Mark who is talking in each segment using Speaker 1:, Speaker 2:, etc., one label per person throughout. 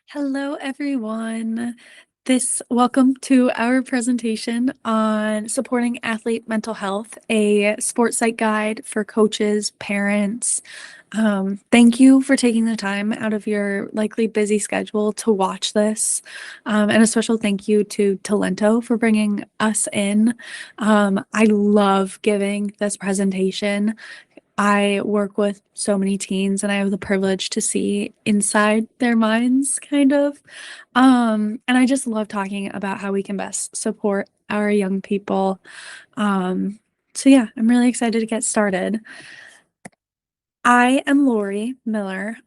Speaker 1: Hello, everyone. Welcome to our presentation on supporting athlete mental health, a sports site guide for coaches, parents. Thank you for taking the time out of your likely busy schedule to watch this. And a special thank you to Talento for bringing us in. I love giving this presentation. I work with so many teens and I have the privilege to see inside their minds, kind of. And I just love talking about how we can best support our young people. So yeah, I'm really excited to get started. I am Lori Miller.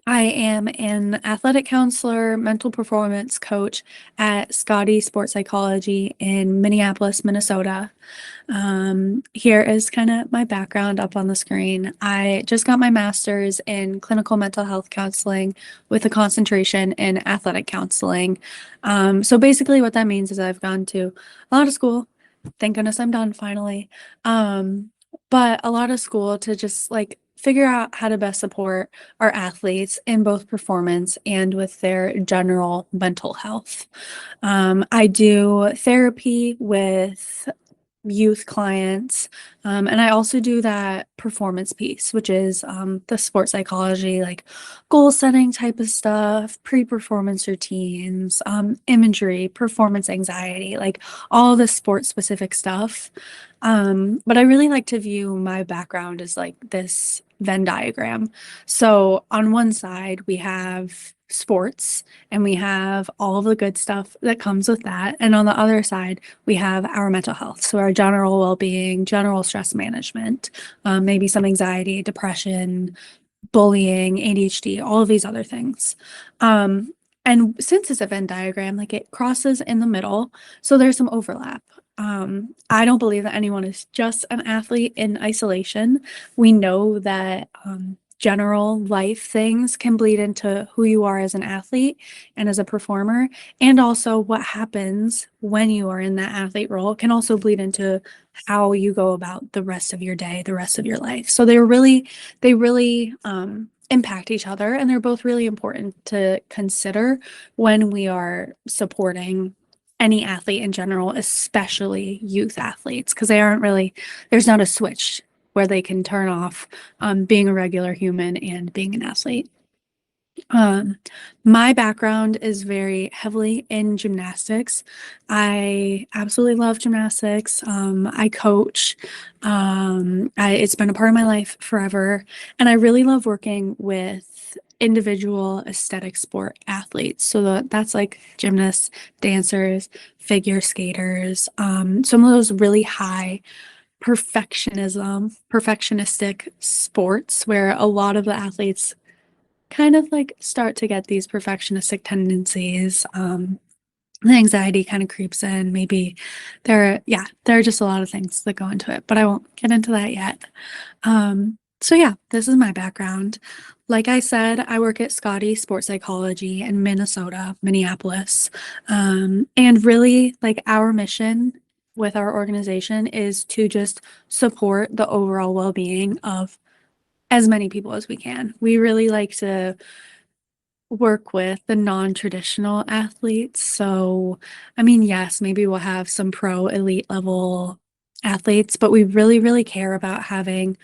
Speaker 1: I am an athletic counselor, mental performance coach at Scotty Sports Psychology in Minneapolis, Minnesota. Here is kind of my background up on the screen. I just got my master's in clinical mental health counseling with a concentration in athletic counseling. So basically what that means is I've gone to a lot of school. Thank goodness I'm done finally. But a lot of school to just like figure out how to best support our athletes in both performance and with their general mental health. I do therapy with youth clients. And I also do that performance piece, which is the sports psychology, like goal setting type of stuff, pre-performance routines, imagery, performance anxiety, like all the sports specific stuff. But I really like to view my background as like this Venn diagram. So on one side, we have sports and we have all of the good stuff that comes with that. And on the other side, we have our mental health. So our general well-being, general stress management, maybe some anxiety, depression, bullying, ADHD, all of these other things. And since it's a Venn diagram, like it crosses in the middle, so there's some overlap. I don't believe that anyone is just an athlete in isolation. We know that general life things can bleed into who you are as an athlete and as a performer, and also what happens when you are in that athlete role can also bleed into how you go about the rest of your day, the rest of your life. So they really impact each other, and they're both really important to consider when we are supporting any athlete in general, especially youth athletes, because there's not a switch where they can turn off being a regular human and being an athlete. Um, my background is very heavily in gymnastics. I absolutely love gymnastics. I coach. It's been a part of my life forever, and I really love working with individual aesthetic sport athletes. So that's like gymnasts, dancers, figure skaters, some of those really high perfectionistic sports where a lot of the athletes kind of like start to get these perfectionistic tendencies. The anxiety kind of creeps in. Maybe there are just a lot of things that go into it, but I won't get into that yet. So yeah, this is my background. Like I said, I work at Scotty Sports Psychology in Minnesota, Minneapolis. And really like our mission with our organization is to just support the overall well-being of as many people as we can. We really like to work with the non-traditional athletes. So, I mean, yes, maybe we'll have some pro elite level athletes, but we really, really care about having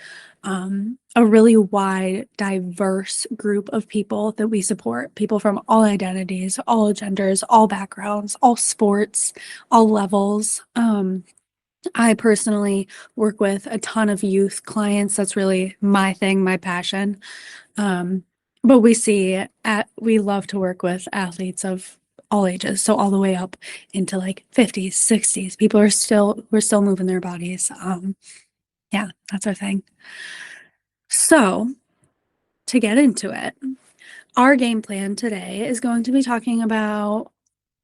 Speaker 1: a really wide, diverse group of people that we support, people from all identities, all genders, all backgrounds, all sports, all levels. I personally work with a ton of youth clients. That's really my thing, my passion. Um, but we love to work with athletes of all ages, so all the way up into like 50s, 60s. We're still moving their bodies. Yeah, that's our thing. So to get into it, our game plan today is going to be talking about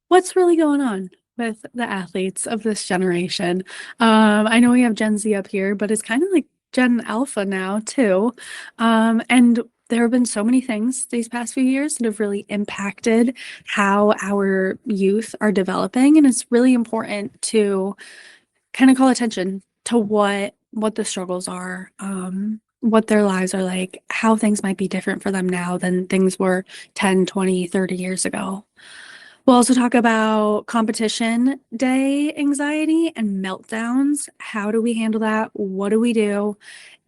Speaker 1: what's really going on with the athletes of this generation. I know we have Gen Z up here, but it's kind of like Gen Alpha now too. And there have been so many things these past few years that have really impacted how our youth are developing. And it's really important to kind of call attention to what the struggles are. what their lives are like, how things might be different for them now than things were 10, 20, 30 years ago. We'll also talk about competition day anxiety and meltdowns. How do we handle that? What do we do?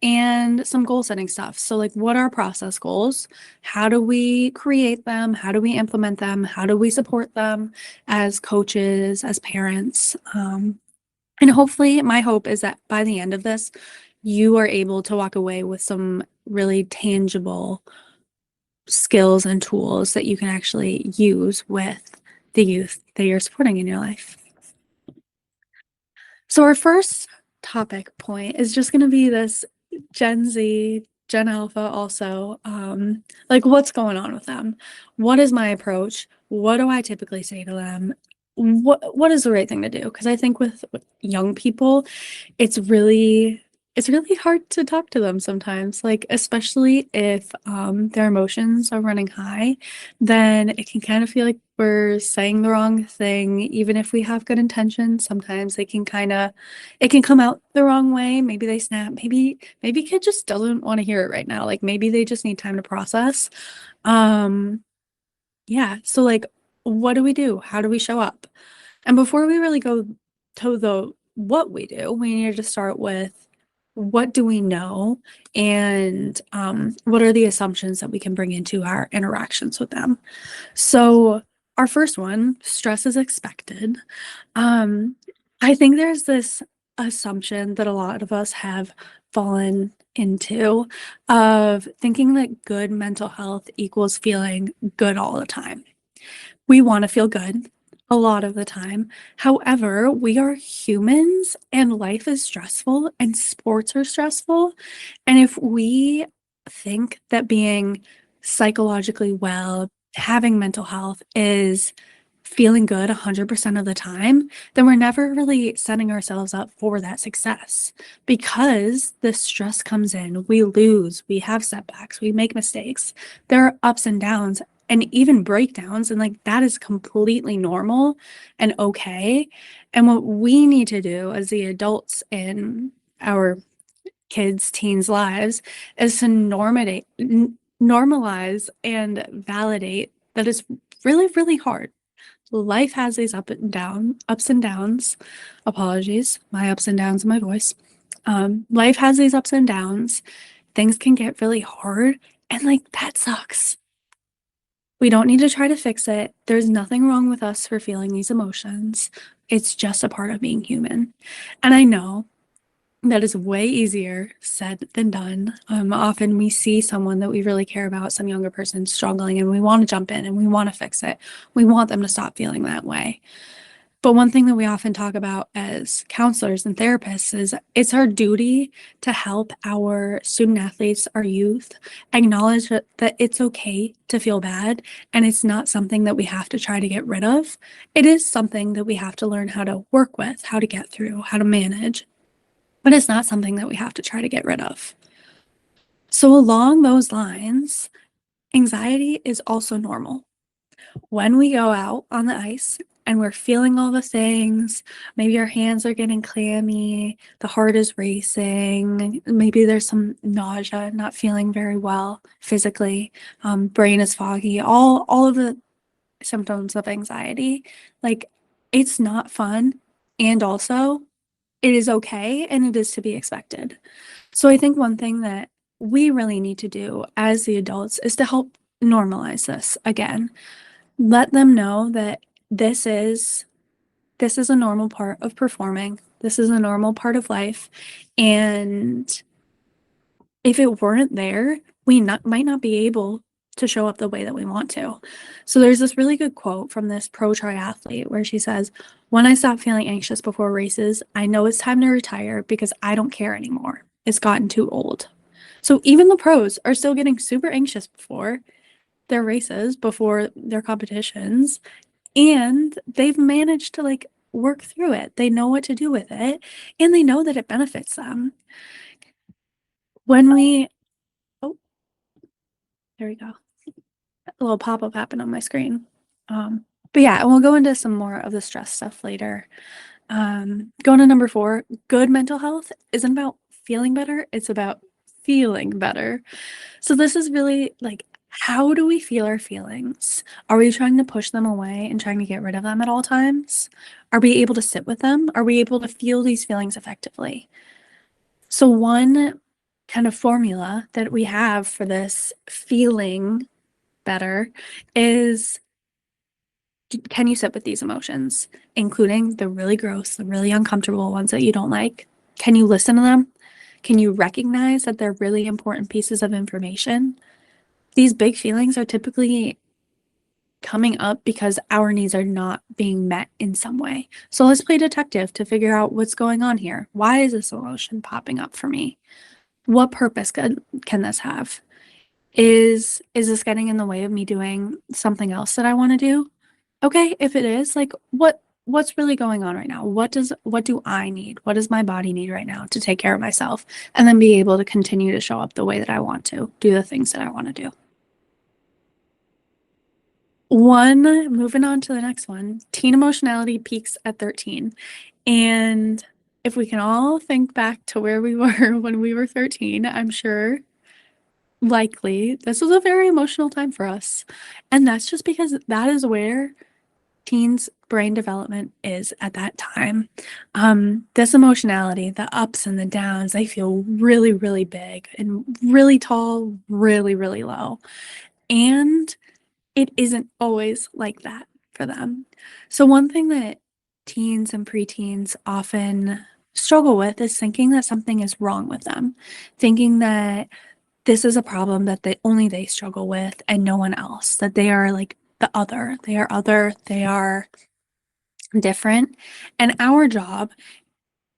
Speaker 1: And some goal setting stuff. So, like, what are process goals? How do we create them? How do we implement them? How do we support them as coaches, as parents? And hopefully, my hope is that by the end of this, you are able to walk away with some really tangible skills and tools that you can actually use with the youth that you're supporting in your life. So, our first topic point is just going to be this Gen Z, Gen Alpha also. Like, what's going on with them? What is my approach? What do I typically say to them? What is the right thing to do? Because I think with young people, it's really it's really hard to talk to them sometimes, like especially if their emotions are running high, then it can kind of feel like we're saying the wrong thing, even if we have good intentions. Sometimes they can kind of it can come out the wrong way. Maybe they snap, maybe kid just doesn't want to hear it right now. Like maybe they just need time to process. Um, yeah, so like what do we do? How do we show up? And before we really go to the what we do, we need to start with what do we know and what are the assumptions that we can bring into our interactions with them. So our first one, stress is expected. Um, I think there's this assumption that a lot of us have fallen into of thinking that good mental health equals feeling good all the time. We want to feel good a lot of the time. However, we are humans and life is stressful and sports are stressful. And if we think that being psychologically well, having mental health is feeling good 100% of the time, then we're never really setting ourselves up for that success because the stress comes in, we lose, we have setbacks, we make mistakes. There are ups and downs and even breakdowns, and like that is completely normal and okay. And what we need to do as the adults in our kids, teens' lives is to normalize and validate that it's really, really hard. Life has these ups and downs. Apologies, my ups and downs in my voice. Life has these ups and downs. Things can get really hard, and like that sucks. We don't need to try to fix it. There's nothing wrong with us for feeling these emotions. It's just a part of being human. And I know that is way easier said than done. Often we see someone that we really care about, some younger person struggling, and we want to jump in and we want to fix it. We want them to stop feeling that way. But one thing that we often talk about as counselors and therapists is it's our duty to help our student athletes, our youth, acknowledge that it's okay to feel bad and it's not something that we have to try to get rid of. It is something that we have to learn how to work with, how to get through, how to manage, but it's not something that we have to try to get rid of. So, along those lines, anxiety is also normal. When we go out on the ice and we're feeling all the things, maybe our hands are getting clammy, the heart is racing, maybe there's some nausea, not feeling very well physically, brain is foggy, all of the symptoms of anxiety, like it's not fun. And also, it is okay and it is to be expected. So I think one thing that we really need to do as the adults is to help normalize this again. Let them know that this is a normal part of performing. This is a normal part of life. And if it weren't there, might not be able to show up the way that we want to. So there's this really good quote from this pro triathlete where she says, "When I stop feeling anxious before races, I know it's time to retire because I don't care anymore. It's gotten too old." So even the pros are still getting super anxious before their races, before their competitions, and they've managed to like work through it. They know what to do with it, and they know that it benefits them. When we, oh, there we go. A little pop-up happened on my screen. But yeah, and we'll go into some more of the stress stuff later. Going to number 4, good mental health isn't about feeling better, it's about feeling better. So this is really like, how do we feel our feelings? Are we trying to push them away and trying to get rid of them at all times? Are we able to sit with them? Are we able to feel these feelings effectively? So one kind of formula that we have for this feeling better is, can you sit with these emotions, including the really gross, the really uncomfortable ones that you don't like? Can you listen to them? Can you recognize that they're really important pieces of information? These big feelings are typically coming up because our needs are not being met in some way. So let's play detective to figure out what's going on here. Why is this emotion popping up for me? What purpose can this have? Is this getting in the way of me doing something else that I want to do? Okay, if it is, like what's really going on right now? What do I need? What does my body need right now to take care of myself? And then be able to continue to show up the way that I want to, do the things that I want to do. Moving on to the next one, teen emotionality peaks at 13. And if we can all think back to where we were when we were 13, I'm sure likely this was a very emotional time for us. And that's just because that is where teens' brain development is at that time. This emotionality, the ups and the downs, they feel really, really big and really tall, really, really low. And it isn't always like that for them. So one thing that teens and preteens often struggle with is thinking that something is wrong with them, thinking that this is a problem that they struggle with and no one else, that they are like other, they are different. And our job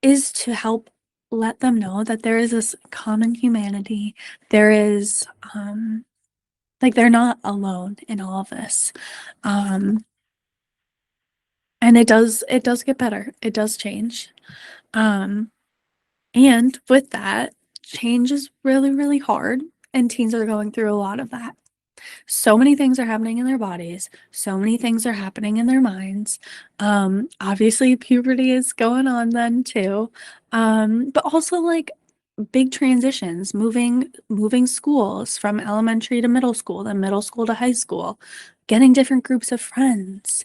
Speaker 1: is to help let them know that there is this common humanity. There is like they're not alone in all of this. Um, and it does get better. It does change. Um, and with that, change is really, really hard, and teens are going through a lot of that. So many things are happening in their bodies. So many things are happening in their minds. Obviously, puberty is going on then too. But also like big transitions, moving schools from elementary to middle school, then middle school to high school, getting different groups of friends,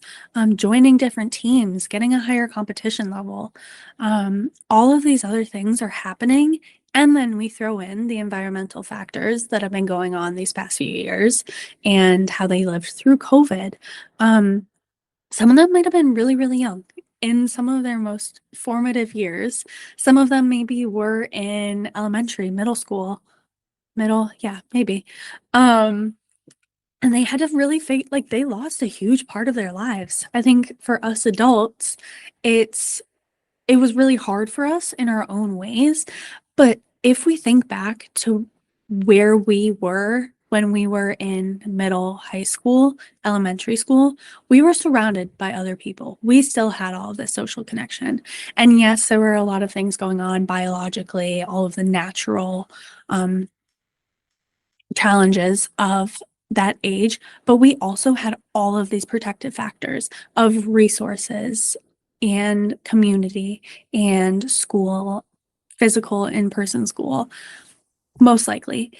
Speaker 1: joining different teams, getting a higher competition level. All of these other things are happening. And then we throw in the environmental factors that have been going on these past few years and how they lived through COVID. Some of them might have been really, really young in some of their most formative years. Some of them maybe were in elementary, middle school, yeah, maybe. Um, and they had to really like they lost a huge part of their lives. I think for us adults, it's it was really hard for us in our own ways. But if we think back to where we were when we were in middle, high school, elementary school, we were surrounded by other people. We still had all of this social connection. And yes, there were a lot of things going on biologically, all of the natural um, challenges of that age, but we also had all of these protective factors of resources and community and school, physical in-person school, most likely.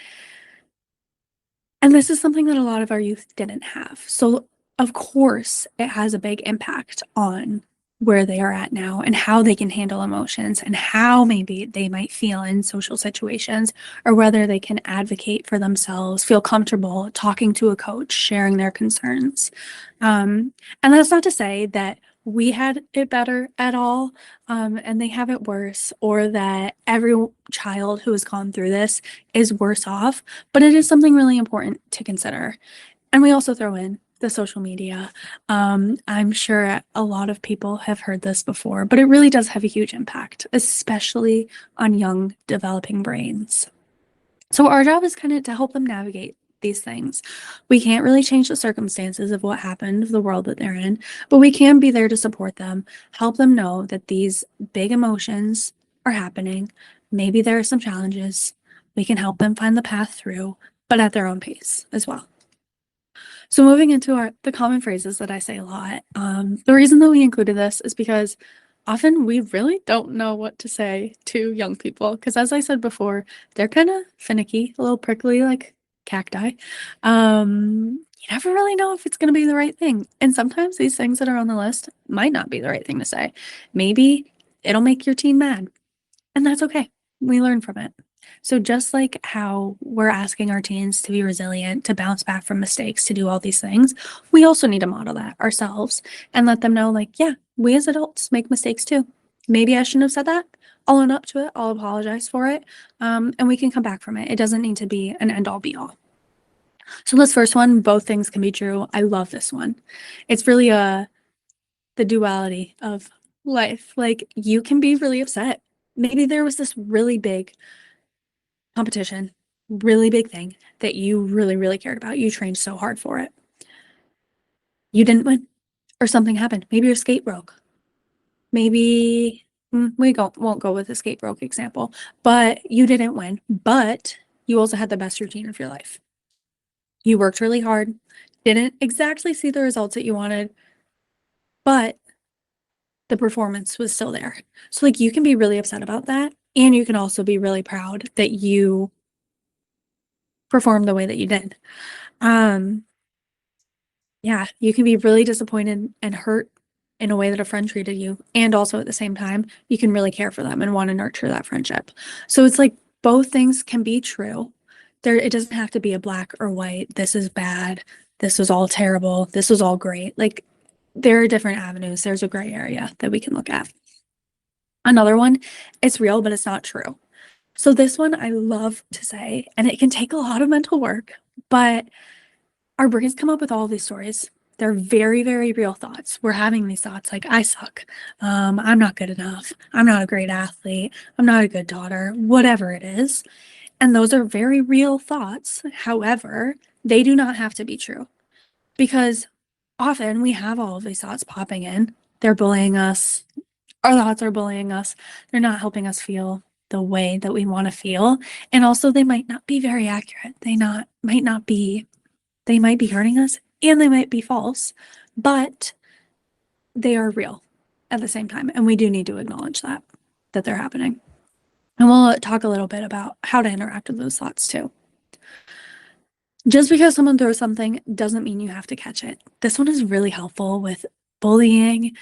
Speaker 1: And this is something that a lot of our youth didn't have. So, of course, it has a big impact on where they are at now and how they can handle emotions and how maybe they might feel in social situations, or whether they can advocate for themselves, feel comfortable talking to a coach, sharing their concerns. And that's not to say that we had it better at all, and they have it worse, or that every child who has gone through this is worse off, but it is something really important to consider. And we also throw in the social media. I'm sure a lot of people have heard this before, but it really does have a huge impact, especially on young developing brains. So our job is kind of to help them navigate these things. We can't really change the circumstances of what happened, of the world that they're in, but we can be there to support them, help them know that these big emotions are happening. Maybe there are some challenges. We can help them find the path through, but at their own pace as well. So moving into the common phrases that I say a lot. The reason that we included this is because often we really don't know what to say to young people because, as I said before, they're kind of finicky, a little prickly, like cacti. You never really know if it's going to be the right thing. And sometimes these things that are on the list might not be the right thing to say. Maybe it'll make your teen mad, and that's okay. We learn from it. So just like how we're asking our teens to be resilient, to bounce back from mistakes, to do all these things, we also need to model that ourselves and let them know, like, yeah, we as adults make mistakes too. Maybe I shouldn't have said that. I'll own up to it. I'll apologize for it. And we can come back from it. It doesn't need to be an end all be all. So this first one, both things can be true. I love this one. It's really the duality of life. Like you can be really upset. Maybe there was this really big competition, really big thing that you really, really cared about. You trained so hard for it. You didn't win, or something happened. Maybe your skate broke. Maybe won't go with the skate broke example, but you didn't win. But you also had the best routine of your life. You worked really hard, didn't exactly see the results that you wanted, but the performance was still there. So, like, you can be really upset about that. And you can also be really proud that you performed the way that you did. Um, Yeah, you can be really disappointed and hurt in a way that a friend treated you. And also at the same time, you can really care for them and want to nurture that friendship. So it's like both things can be true. It doesn't have to be a black or white. This is bad. This was all terrible. This was all great. Like there are different avenues. There's a gray area that we can look at. Another one, it's real, but it's not true. So this one I love to say, and it can take a lot of mental work, but our brains come up with all these stories. They're very, very real thoughts. We're having these thoughts like, I suck. I'm not good enough. I'm not a great athlete. I'm not a good daughter, whatever it is. And those are very real thoughts. However, they do not have to be true because often we have all of these thoughts popping in. They're bullying us. Our thoughts are bullying us. They're not helping us feel the way that we want to feel. And also, they might not be very accurate. Might not be they might be hurting us and they might be false, but they are real at the same time. And we do need to acknowledge that they're happening. And we'll talk a little bit about how to interact with those thoughts too. Just because someone throws something doesn't mean you have to catch it. This one is really helpful with bullying,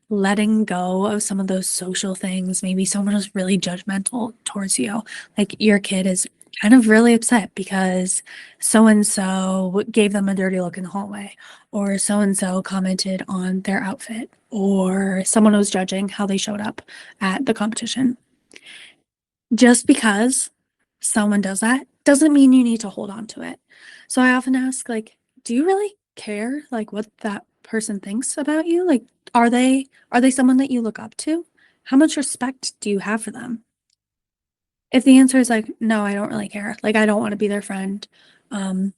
Speaker 1: letting go of some of those social things. Maybe someone is really judgmental towards you. Like your kid is kind of really upset because so and so gave them a dirty look in the hallway, or so and so commented on their outfit, or someone was judging how they showed up at the competition. Just because someone does that doesn't mean you need to hold on to it. So I often ask, like, do you really care, like, what that person thinks about you? Like, are they someone that you look up to? How much respect do you have for them? If the answer is like, no, I don't really care. Like, I don't want to be their friend, um,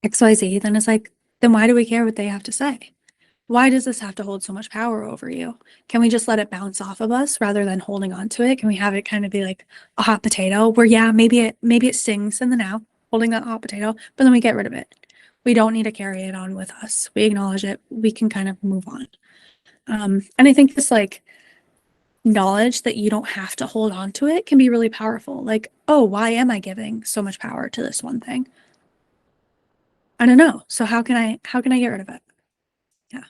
Speaker 1: XYZ, then it's like, then why do we care what they have to say? Why does this have to hold so much power over you? Can we just let it bounce off of us rather than holding on to it? Can we have it kind of be like a hot potato where, yeah, maybe it stings in the now, holding that hot potato, but then we get rid of it. We don't need to carry it on with us. We acknowledge it. We can kind of move on. And I think this like knowledge that you don't have to hold on to it can be really powerful. Like, oh, why am I giving so much power to this one thing? I don't know. So how can I get rid of it? Yeah.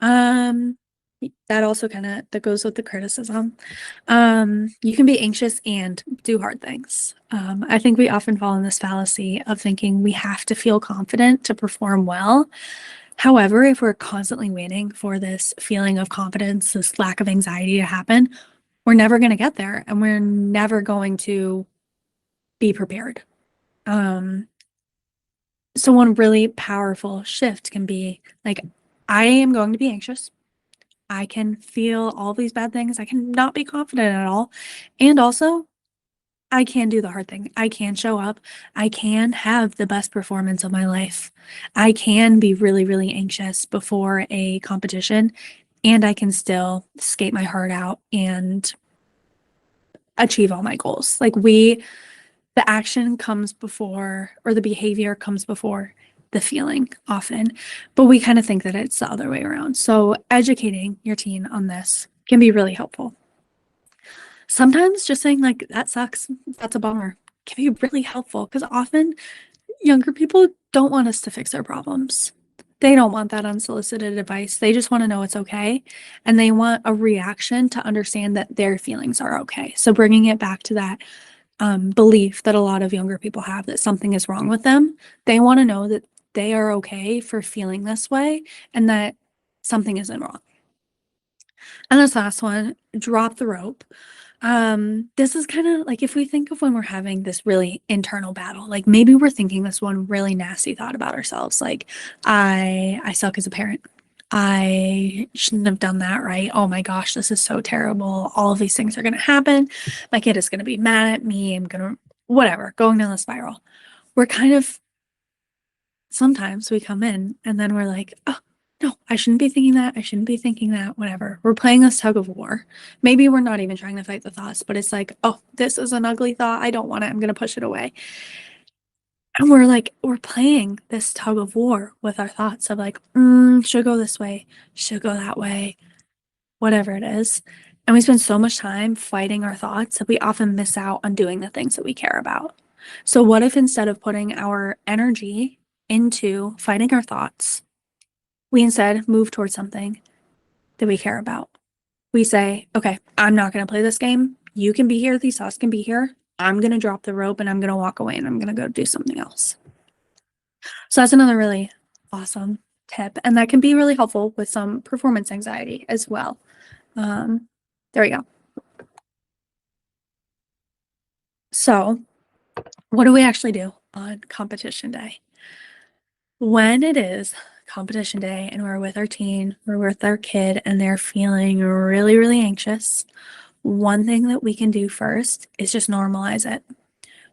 Speaker 1: Um, that also kind of that goes with the criticism. You can be anxious and do hard things. I think we often fall in this fallacy of thinking we have to feel confident to perform well. However, if we're constantly waiting for this feeling of confidence, this lack of anxiety to happen, we're never going to get there and we're never going to be prepared. Um, so one really powerful shift can be like, I am going to be anxious. I can feel all these bad things. I can not be confident at all. And also, I can do the hard thing. I can show up. I can have the best performance of my life. I can be really, really anxious before a competition, and I can still skate my heart out and achieve all my goals. The action comes before, or the behavior comes before the feeling often, but we kind of think that it's the other way around. So educating your teen on this can be really helpful. Sometimes just saying like, that sucks, that's a bummer, can be really helpful because often younger people don't want us to fix their problems. They don't want that unsolicited advice. They just want to know it's okay. And they want a reaction to understand that their feelings are okay. So bringing it back to that belief that a lot of younger people have that something is wrong with them, they want to know that they are okay for feeling this way and that something isn't wrong. And this last one, drop the rope. This is kind of like if we think of when we're having this really internal battle, like maybe we're thinking this one really nasty thought about ourselves, like I suck as a parent. I shouldn't have done that, right? Oh my gosh, this is so terrible. All of these things are going to happen. My kid is going to be mad at me. I'm going to, whatever, going down the spiral. We're kind of, sometimes we come in and then we're like, oh, no, I shouldn't be thinking that. I shouldn't be thinking that, whatever. We're playing this tug of war. Maybe we're not even trying to fight the thoughts, but it's like, oh, this is an ugly thought. I don't want it. I'm going to push it away. And we're like, we're playing this tug of war with our thoughts of like, should go this way, should go that way, whatever it is. And we spend so much time fighting our thoughts that we often miss out on doing the things that we care about. So, what if instead of putting our energy into fighting our thoughts, we instead move towards something that we care about? We say, okay, I'm not going to play this game. You can be here. These thoughts can be here. I'm going to drop the rope and I'm going to walk away and I'm going to go do something else. So that's another really awesome tip. And that can be really helpful with some performance anxiety as well. There we go. So what do we actually do on competition day? When it is competition day and we're with our teen, we're with our kid, and they're feeling really, really anxious, one thing that we can do first is just normalize it.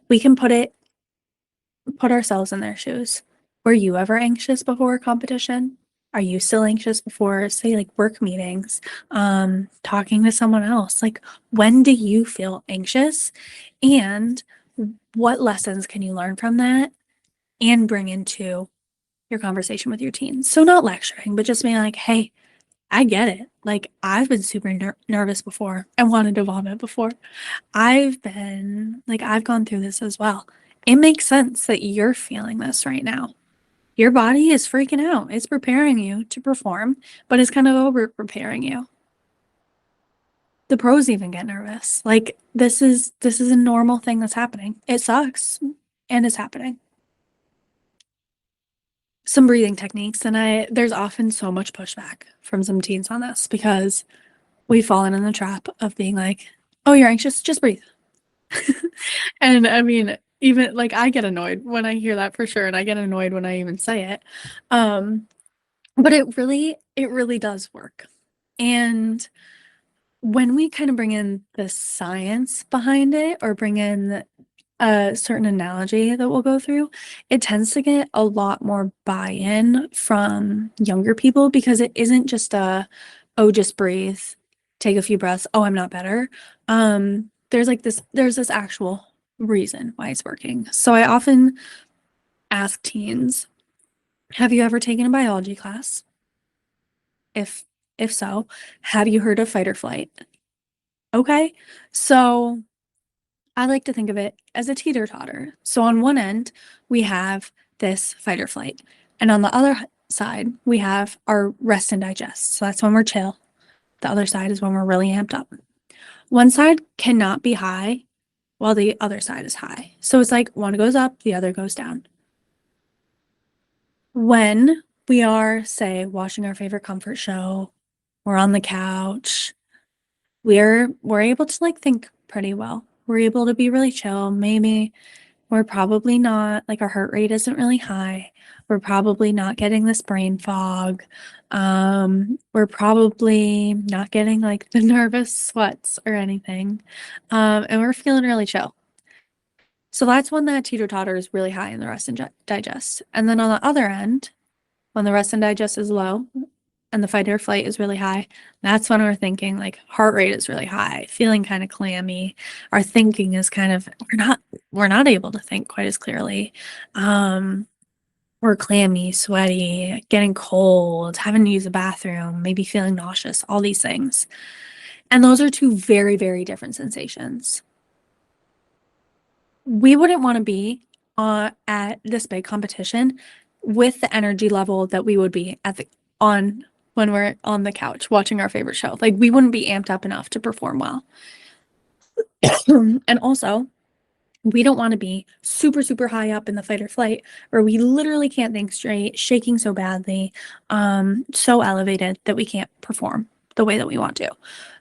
Speaker 1: We can put ourselves in their shoes. Were you ever anxious before a competition? Are you still anxious before, say, like work meetings, talking to someone else? Like, when do you feel anxious? And what lessons can you learn from that and bring into your conversation with your teens? So not lecturing, but just being like, hey, I get it. Like, I've been super nervous before and wanted to vomit before. I've gone through this as well. It makes sense that you're feeling this right now. Your body is freaking out. It's preparing you to perform, but it's kind of over preparing you. The pros even get nervous. Like, this is a normal thing that's happening. It sucks and it's happening. Some breathing techniques, and there's often so much pushback from some teens on this because we've fallen in the trap of being like, oh, you're anxious, just breathe. And I mean, even like I get annoyed when I hear that for sure, and I get annoyed when I even say it. But it really does work. And when we kind of bring in the science behind it or bring in a certain analogy that we'll go through, it tends to get a lot more buy-in from younger people because it isn't just oh, just breathe, take a few breaths, oh, I'm not better. There's this actual reason why it's working. So I often ask teens, have you ever taken a biology class? If if so, have you heard of fight or flight? Okay. So I like to think of it as a teeter-totter. So on one end, we have this fight or flight. And on the other side, we have our rest and digest. So that's when we're chill. The other side is when we're really amped up. One side cannot be high while the other side is high. So it's like one goes up, the other goes down. When we are, say, watching our favorite comfort show, we're on the couch, we're able to like think pretty well. We're able to be really chill. Maybe we're probably not like our heart rate isn't really high. We're probably not getting this brain fog. We're probably not getting like the nervous sweats or anything. And we're feeling really chill. So that's when that teeter-totter is really high in the rest and digest. And then on the other end, when the rest and digest is low and the fight or flight is really high, that's when we're thinking like heart rate is really high, feeling kind of clammy. Our thinking is kind of, we're not able to think quite as clearly. We're clammy, sweaty, getting cold, having to use a bathroom, maybe feeling nauseous, all these things. And those are two very, very different sensations. We wouldn't want to be at this big competition with the energy level that we would be on when we're on the couch watching our favorite show. Like we wouldn't be amped up enough to perform well. And also, we don't want to be super, super high up in the fight or flight where we literally can't think straight, shaking so badly, so elevated that we can't perform the way that we want to.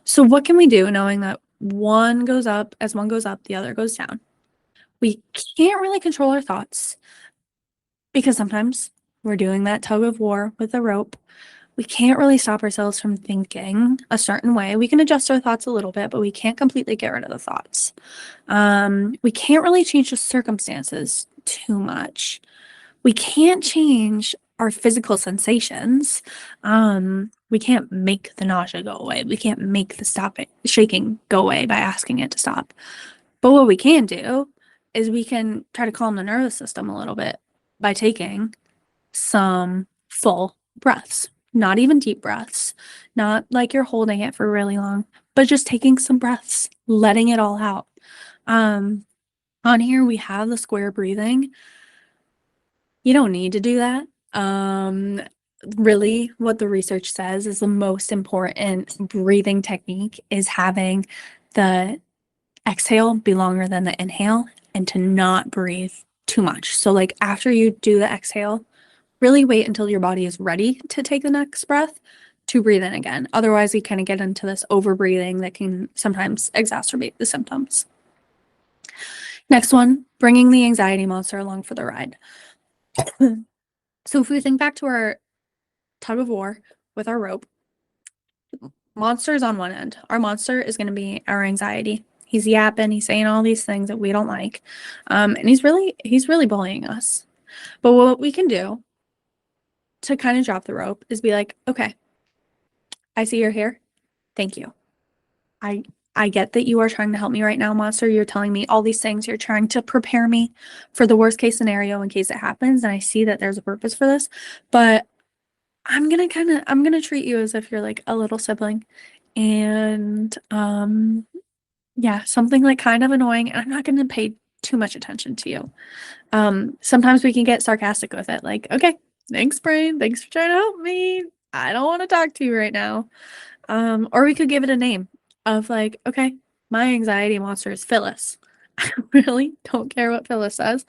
Speaker 1: So what can we do knowing that one goes up, as one goes up, the other goes down? We can't really control our thoughts because sometimes we're doing that tug of war with a rope. We can't really stop ourselves from thinking a certain way. We can adjust our thoughts a little bit, but we can't completely get rid of the thoughts. We can't really change the circumstances too much. We can't change our physical sensations. We can't make the nausea go away. We can't make the shaking go away by asking it to stop. But what we can do is we can try to calm the nervous system a little bit by taking some full breaths, not even deep breaths, not like you're holding it for really long, but just taking some breaths, letting it all out. On here, we have the square breathing. You don't need to do that. Really, what the research says is the most important breathing technique is having the exhale be longer than the inhale and to not breathe too much. So, like, after you do the exhale, really wait until your body is ready to take the next breath to breathe in again. Otherwise, you kind of get into this over breathing that can sometimes exacerbate the symptoms. Next one, bringing the anxiety monster along for the ride. So if we think back to our tug of war with our rope, monster is on one end. Our monster is going to be our anxiety. He's yapping, he's saying all these things that we don't like. And he's really bullying us. But what we can do to kind of drop the rope is be like, okay, I see you're here. Thank you. I get that you are trying to help me right now, monster. You're telling me all these things. You're trying to prepare me for the worst case scenario in case it happens. And I see that there's a purpose for this, but I'm gonna treat you as if you're like a little sibling. And yeah, something like kind of annoying, and I'm not gonna pay too much attention to you. Sometimes we can get sarcastic with it, like, okay, thanks, brain. Thanks for trying to help me. I don't want to talk to you right now. Or we could give it a name of like, okay, my anxiety monster is Phyllis. I really don't care what Phyllis says.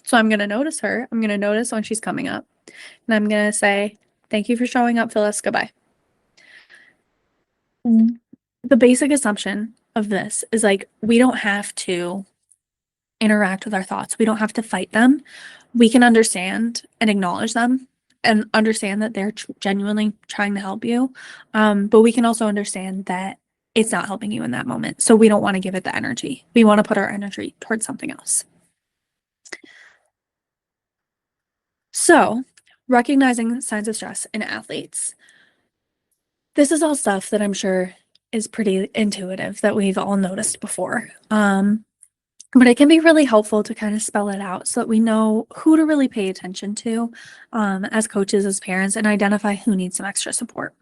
Speaker 1: So I'm gonna notice her. I'm gonna notice when she's coming up. And I'm gonna say, thank you for showing up, Phyllis. Goodbye. The basic assumption of this is like we don't have to interact with our thoughts. We don't have to fight them. We can understand and acknowledge them and understand that they're genuinely trying to help you. But we can also understand that it's not helping you in that moment. So we don't want to give it the energy. We want to put our energy towards something else. So, recognizing signs of stress in athletes. This is all stuff that I'm sure is pretty intuitive that we've all noticed before. But it can be really helpful to kind of spell it out so that we know who to really pay attention to as coaches, as parents, and identify who needs some extra support.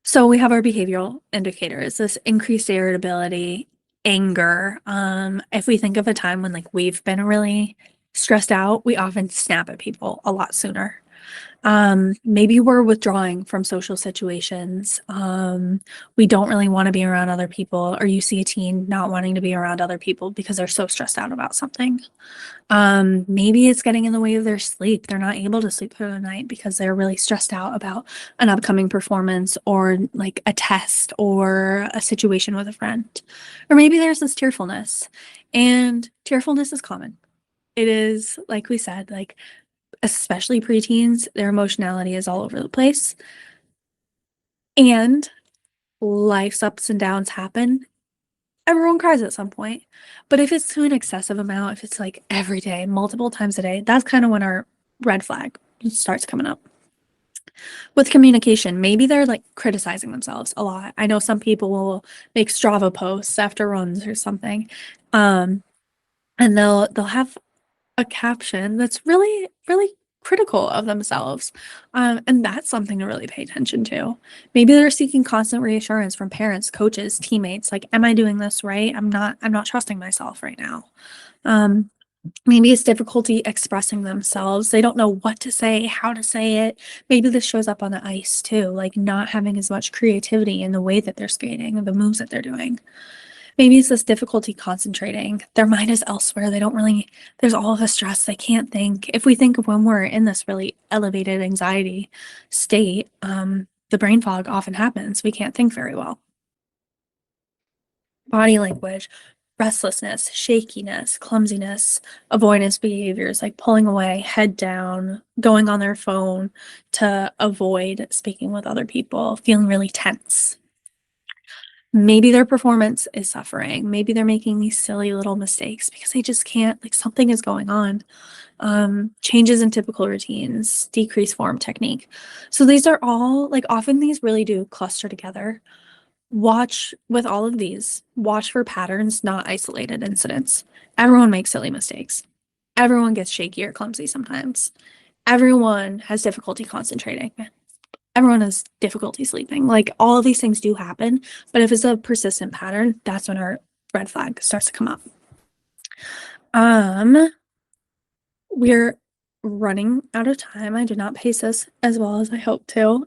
Speaker 1: So we have our behavioral indicators, this increased irritability, anger. If we think of a time when like we've been really stressed out, we often snap at people a lot sooner. Maybe we're withdrawing from social situations. We don't really want to be around other people, or you see a teen not wanting to be around other people because they're so stressed out about something. Maybe it's getting in the way of their sleep. They're not able to sleep through the night because they're really stressed out about an upcoming performance or like a test or a situation with a friend. Or maybe there's this tearfulness, and tearfulness is common. It is, like we said, like especially preteens, their emotionality is all over the place. And life's ups and downs happen. Everyone cries at some point. But if it's to an excessive amount, if it's like every day, multiple times a day, that's kind of when our red flag starts coming up. With communication, maybe they're like criticizing themselves a lot. I know some people will make Strava posts after runs or something. And they'll have a caption that's really, really critical of themselves. And that's something to really pay attention to. Maybe they're seeking constant reassurance from parents, coaches, teammates, like, am I doing this right? I'm not trusting myself right now. Um, Maybe it's difficulty expressing themselves. They don't know what to say, how to say it. Maybe this shows up on the ice too, like not having as much creativity in the way that they're skating and the moves that they're doing. Maybe it's this difficulty concentrating. Their mind is elsewhere. They don't really, there's all of the stress. They can't think. If we think of when we're in this really elevated anxiety state, the brain fog often happens. We can't think very well. Body language, restlessness, shakiness, clumsiness, avoidance behaviors like pulling away, head down, going on their phone to avoid speaking with other people, feeling really tense. Maybe their performance is suffering. Maybe they're making these silly little mistakes because they just can't, like something is going on. Changes in typical routines, decreased form technique. So these are all like often these really do cluster together. Watch with all of these, watch for patterns, not isolated incidents. Everyone makes silly mistakes. Everyone gets shaky or clumsy sometimes. Everyone has difficulty concentrating. Everyone has difficulty sleeping. Like all of these things do happen, but if it's a persistent pattern, that's when our red flag starts to come up. Um, we're running out of time. I did not pace this as well as I hoped to.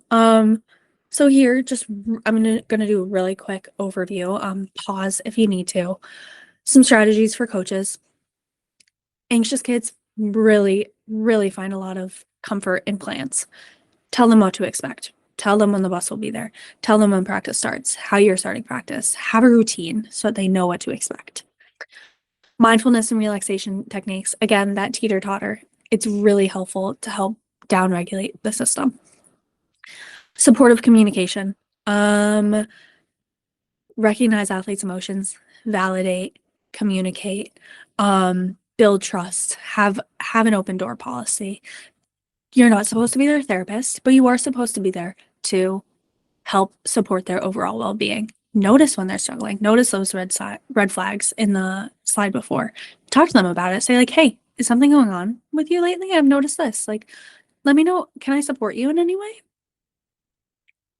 Speaker 1: So here, just I'm gonna do a really quick overview. Pause if you need to. Some strategies for coaches. Anxious kids really, really find a lot of comfort in plans. Tell them what to expect. Tell them when the bus will be there. Tell them when practice starts, how you're starting practice. Have a routine so that they know what to expect. Mindfulness and relaxation techniques. Again, that teeter-totter. It's really helpful to help downregulate the system. Supportive communication. Recognize athletes' emotions, validate, communicate, build trust, have an open door policy. You're not supposed to be their therapist, but you are supposed to be there to help support their overall well-being. Notice when they're struggling. Notice those red flags in the slide before. Talk to them about it. Say like, "Hey, is something going on with you lately? I've noticed this. Like, let me know. Can I support you in any way?"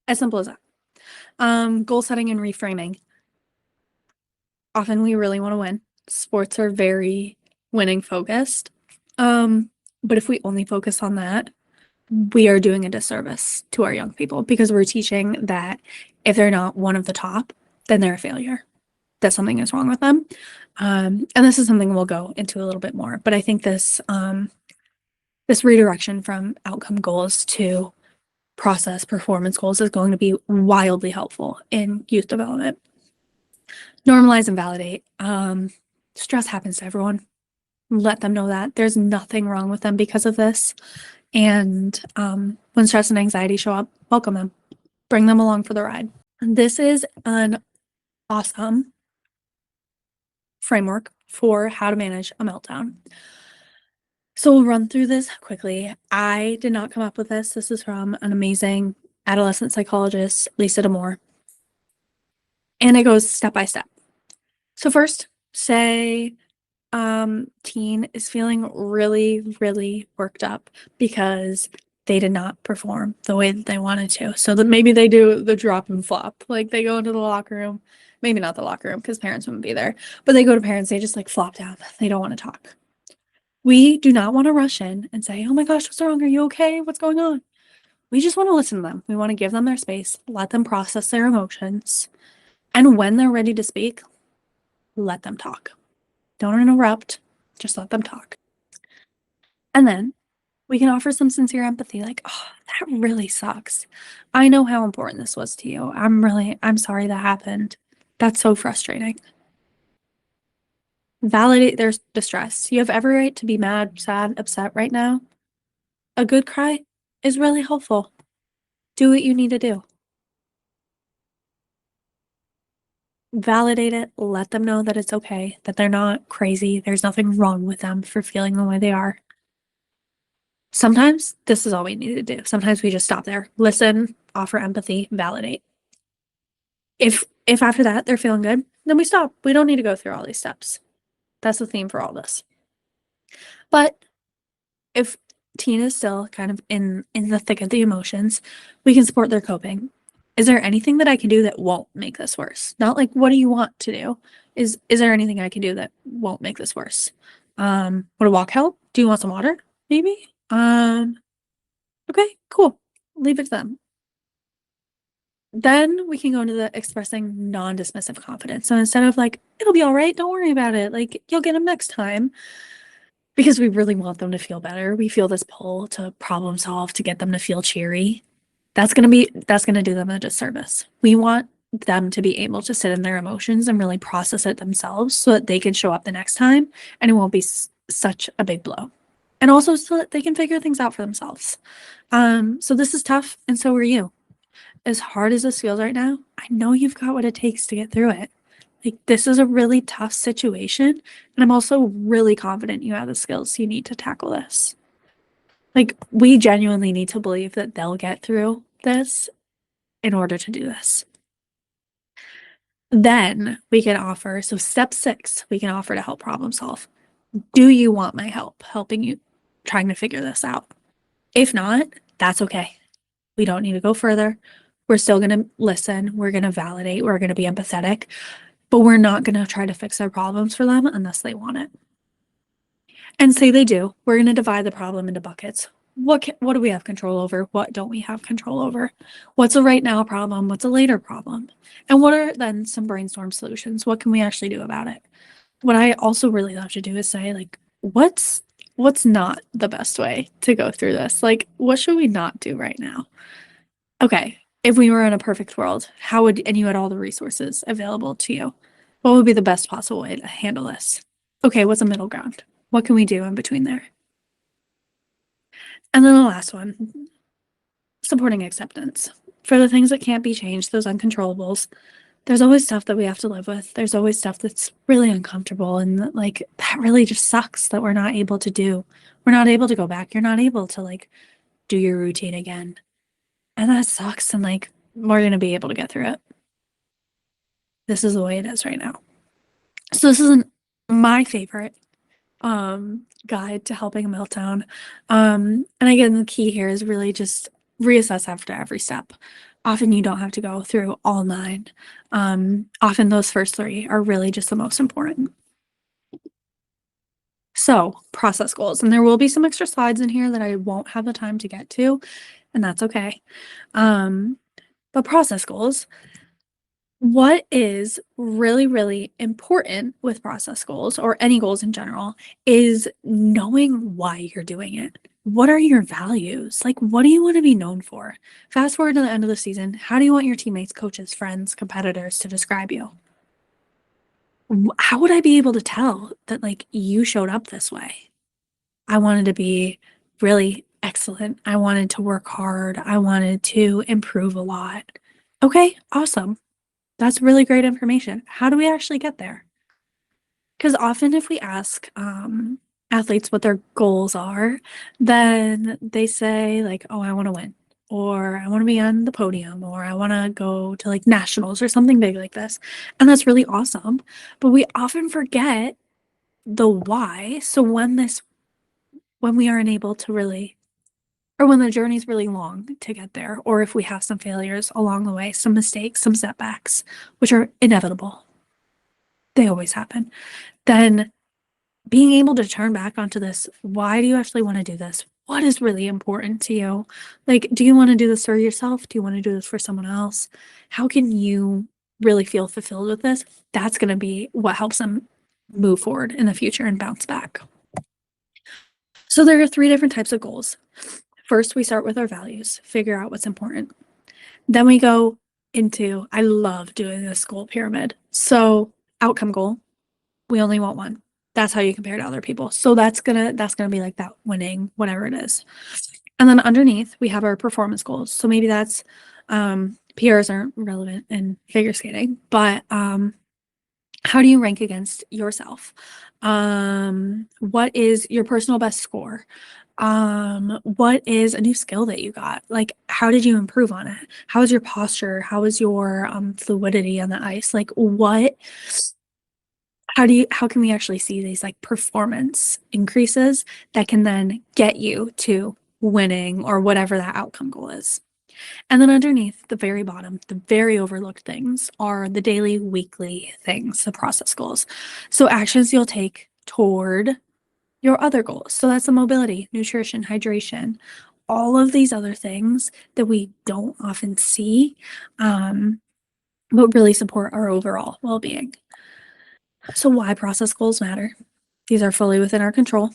Speaker 1: As simple as that. Goal setting and reframing. Often we really want to win. Sports are very winning focused. But if we only focus on that, we are doing a disservice to our young people because we're teaching that if they're not one of the top, then they're a failure, that something is wrong with them. And this is something we'll go into a little bit more, but I think this redirection from outcome goals to process performance goals is going to be wildly helpful in youth development. Normalize and validate. Stress happens to everyone. Let them know that there's nothing wrong with them because of this. And when stress and anxiety show up, welcome them. Bring them along for the ride. And this is an awesome framework for how to manage a meltdown. So we'll run through this quickly. I did not come up with this. This is from an amazing adolescent psychologist, Lisa D'Amour. And it goes step by step. So first, say teen is feeling really, really worked up because they did not perform the way that they wanted to. So that maybe they do the drop and flop. Like they go into the locker room, maybe not the locker room because parents wouldn't be there, but they go to parents, they just like flop down. They don't want to talk. We do not want to rush in and say, "Oh my gosh, what's wrong? Are you okay? What's going on?" We just want to listen to them. We want to give them their space, let them process their emotions. And when they're ready to speak, let them talk. Don't interrupt, just let them talk. And then we can offer some sincere empathy, like, "Oh, that really sucks. I know how important this was to you. I'm sorry that happened. That's so frustrating." Validate their distress. You have every right to be mad, sad, upset right now. A good cry is really helpful. Do what you need to do. Validate it. Let them know that it's okay, that they're not crazy. There's nothing wrong with them for feeling the way they are. Sometimes this is all we need to do. Sometimes we just stop there, listen, offer empathy, validate. If after that they're feeling good, then we stop. We don't need to go through all these steps. That's the theme for all this. But if teen is still kind of in the thick of the emotions, we can support their coping. Is there anything that I can do that won't make this worse? Not like what do you want to do? Is there anything I can do that won't make this worse? Would a walk help? Do you want some water? Maybe? Okay, cool. Leave it to them. Then we can go into the expressing non-dismissive confidence. So instead of like, it'll be all right, don't worry about it. Like, you'll get them next time. Because we really want them to feel better. We feel this pull to problem solve to get them to feel cheery. That's gonna do them a disservice. We want them to be able to sit in their emotions and really process it themselves so that they can show up the next time and it won't be such a big blow. And also so that they can figure things out for themselves. So this is tough, and so are you. As hard as this feels right now, I know you've got what it takes to get through it. Like, this is a really tough situation, and I'm also really confident you have the skills you need to tackle this. Like, we genuinely need to believe that they'll get through this in order to do this. Then we can offer, so step 6, we can offer to help problem solve. Do you want my help helping you trying to figure this out? If not, that's okay. We don't need to go further. We're still going to listen. We're going to validate. We're going to be empathetic, but we're not going to try to fix their problems for them unless they want it. And say they do, we're going to divide the problem into buckets. What do we have control over? What don't we have control over? What's a right now problem? What's a later problem? And what are then some brainstorm solutions? What can we actually do about it? What I also really love to do is say, like, what's not the best way to go through this? Like, what should we not do right now? Okay, if we were in a perfect world, and you had all the resources available to you, what would be the best possible way to handle this? Okay, what's a middle ground? What can we do in between there? And then the last one, supporting acceptance. For the things that can't be changed, those uncontrollables, there's always stuff that we have to live with. There's always stuff that's really uncomfortable and that really just sucks that we're not able to do. We're not able to go back. You're not able to like do your routine again. And that sucks. And like, we're going to be able to get through it. This is the way it is right now. So this isn't my favorite guide to helping a meltdown. And again, the key here is really just reassess after every step. Often you don't have to go through all 9. Often those first 3 are really just the most important. So process goals, and there will be some extra slides in here that I won't have the time to get to, and that's okay. But process goals, what is really, really important with process goals or any goals in general is knowing why you're doing it. What are your values? Like, what do you want to be known for? Fast forward to the end of the season. How do you want your teammates, coaches, friends, competitors to describe you? How would I be able to tell that like you showed up this way? I wanted to be really excellent. I wanted to work hard. I wanted to improve a lot. Okay, awesome. That's really great information. How do we actually get there? Because often if we ask athletes what their goals are, then they say like, oh, I want to win, or I want to be on the podium, or I want to go to like nationals or something big like this. And that's really awesome. But we often forget the why. So when we aren't able to really, or when the journey's really long to get there, or if we have some failures along the way, some mistakes, some setbacks, which are inevitable, they always happen, then being able to turn back onto this, why do you actually want to do this? What is really important to you? Like, do you want to do this for yourself? Do you want to do this for someone else? How can you really feel fulfilled with this? That's going to be what helps them move forward in the future and bounce back. So there are 3 different types of goals. First, we start with our values, figure out what's important. Then we go into, I love doing this goal pyramid. So outcome goal, we only want one. That's how you compare to other people. So that's gonna be like that winning, whatever it is. And then underneath we have our performance goals. So maybe that's PRs aren't relevant in figure skating, but how do you rank against yourself? What is your personal best score? What is a new skill that you got? Like, how did you improve on it? How is your posture? How is your fluidity on the ice? Like, how can we actually see these like performance increases that can then get you to winning or whatever that outcome goal is? And then underneath the very bottom, the very overlooked things are the daily, weekly things, the process goals. So actions you'll take toward your other goals. So that's the mobility, nutrition, hydration, all of these other things that we don't often see, but really support our overall well-being. So why process goals matter? These are fully within our control.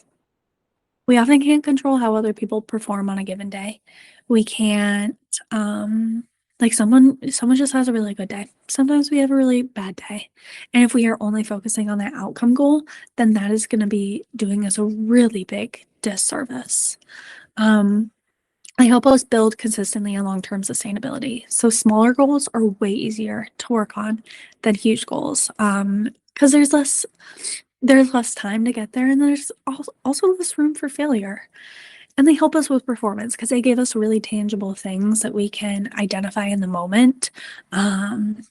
Speaker 1: We often can't control how other people perform on a given day. We can't, like someone just has a really good day. Sometimes we have a really bad day. And if we are only focusing on that outcome goal, then that is going to be doing us a really big disservice. Um, they help us build consistently and long-term sustainability. So smaller goals are way easier to work on than huge goals. Because there's less time to get there and there's also less room for failure. And they help us with performance because they give us really tangible things that we can identify in the moment. And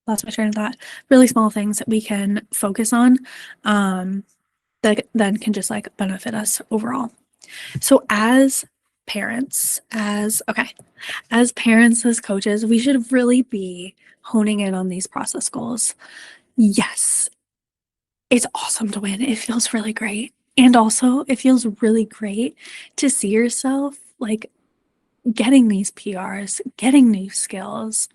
Speaker 1: lost my train of thought. Really small things that we can focus on that then can just like benefit us overall. So as parents, as parents, as coaches, we should really be honing in on these process goals. Yes, it's awesome to win. It feels really great. And also, it feels really great to see yourself like getting these PRs, getting new skills,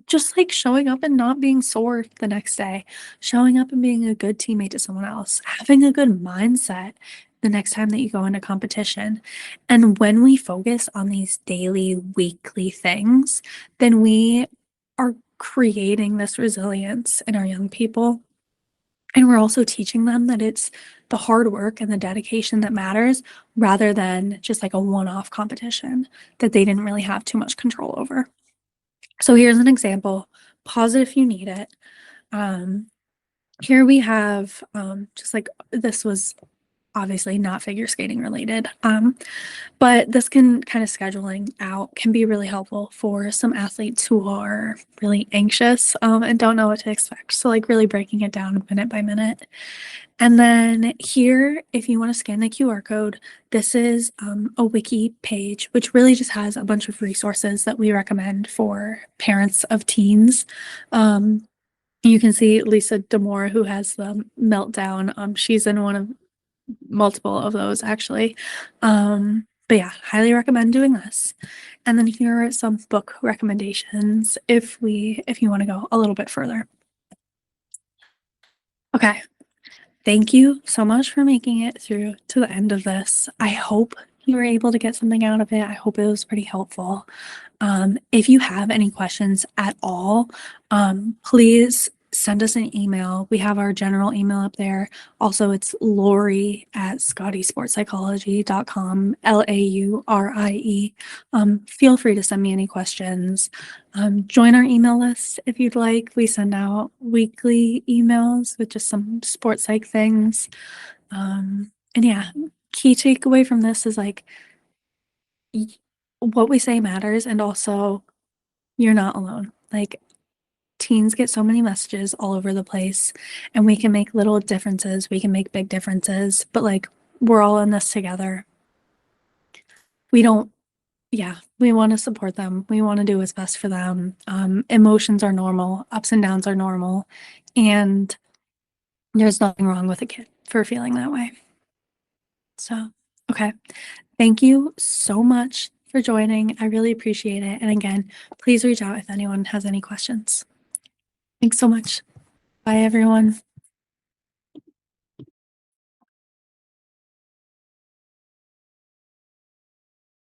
Speaker 1: just like showing up and not being sore the next day, showing up and being a good teammate to someone else, having a good mindset the next time that you go into competition. And when we focus on these daily, weekly things, then we are creating this resilience in our young people. And we're also teaching them that it's the hard work and the dedication that matters rather than just like a one-off competition that they didn't really have too much control over. So here's an example. Pause it if you need it. Here we have just like this was obviously not figure skating related. But this can kind of scheduling out can be really helpful for some athletes who are really anxious and don't know what to expect. So like really breaking it down minute by minute. And then here, if you want to scan the QR code, this is a wiki page, which really just has a bunch of resources that we recommend for parents of teens. You can see Lisa Damore, who has the meltdown. She's in one of multiple of those actually. But yeah, highly recommend doing this. And then here are some book recommendations if you want to go a little bit further. Okay. Thank you so much for making it through to the end of this. I hope you were able to get something out of it. I hope it was pretty helpful. If you have any questions at all, please send us an email. We have our general email up there. Also, it's Laurie@scottysportspsychology.com, LAURIE. Feel free to send me any questions. Join our email list if you'd like. We send out weekly emails with just some sports psych things. And yeah, key takeaway from this is like what we say matters, and also you're not alone. Like teens get so many messages all over the place, and we can make little differences, we can make big differences, but like we're all in this together. We don't, yeah, we want to support them. We want to do what's best for them. Emotions are normal, ups and downs are normal, and there's nothing wrong with a kid for feeling that way. So, okay. Thank you so much for joining. I really appreciate it. And again, please reach out if anyone has any questions. Thanks so much. Bye, everyone.